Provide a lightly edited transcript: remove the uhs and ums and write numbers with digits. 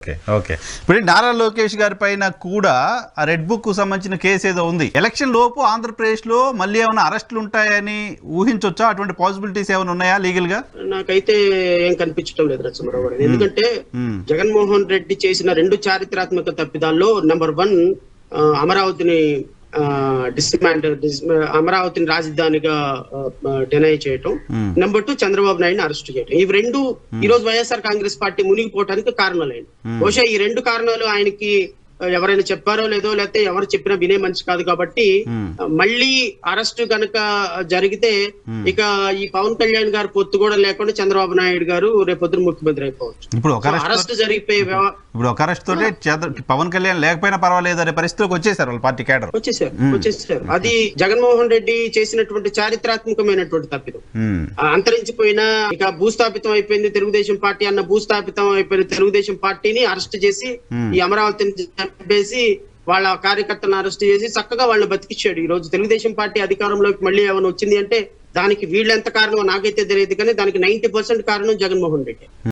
Okay okay ఇప్పుడు నారా లోకేష్ గారి పైన కూడా ఆ రెడ్ బుక్ కు సంబంధించిన కేసు ఏదో ఉంది. ఎలక్షన్ లోపు ఆంధ్రప్రదేశ్ లో మళ్ళీ ఏమైనా అరెస్టులు ఉంటాయని ఊహించొచ్చా? అటువంటి పాసిబిలిటీస్ ఏమైనా ఉన్నాయా లీగల్ గా? నాకైతే ఏం కనిపించడం లేదు నరసింహారావు గారు. ఎందుకంటే జగన్మోహన్ రెడ్డి చేసిన రెండు చారిత్రాత్మక తప్పిదాల్లో నెంబర్ 1 అమరావతిని అమరావతిని రాజధానిగా డినై చేయటం, నెంబర్ 2 చంద్రబాబు నాయుడుని అరెస్ట్ చేయటం. ఇవి రెండు ఈ రోజు వైఎస్ఆర్ కాంగ్రెస్ పార్టీ మునిగిపోవడానికి కారణాలైంది. బహుశా ఈ రెండు కారణాలు ఆయనకి ఎవరైనా చెప్పారో లేదో, లేకపోతే ఎవరు చెప్పినా వినే మనిషి కాదు కాబట్టి మళ్ళీ అరెస్ట్ కనుక జరిగితే ఇక ఈ పవన్ కళ్యాణ్ గారు పొత్తు కూడా లేకుండా చంద్రబాబు నాయుడు గారు రేపొద్దున ముఖ్యమంత్రి అయిపోవచ్చు. ఇప్పుడు అరెస్ట్ జరిగిపోయి ఇప్పుడు ఒక అరెస్ట్ తోటే పవన్ కళ్యాణ్ లేకపోయినా పర్వాలేదు అనే పరిస్థితిలోకి వచ్చేసారు వాళ్ళ పార్టీ కేడర్. వచ్చేసారు. అది జగన్మోహన్ రెడ్డి చేసినటువంటి చారిత్రాత్మకమైనటువంటి తప్పిదం. అంతరించిపోయిన ఇక భూస్థాపితం అయిపోయింది తెలుగుదేశం పార్టీ అన్న భూస్థాపితం అయిపోయిన తెలుగుదేశం పార్టీని అరెస్ట్ చేసి ఈ అమరావతిని చంపేసి వాళ్ళ కార్యకర్తలను అరెస్ట్ చేసి చక్కగా వాళ్ళని బతికిచ్చాడు. ఈ రోజు తెలుగుదేశం పార్టీ అధికారంలోకి మళ్ళీ ఏమైనా వచ్చింది అంటే దానికి వీళ్ళెంత కారణం నాకైతే తెలియదు, కానీ దానికి 90% కారణం జగన్మోహన్ రెడ్డి.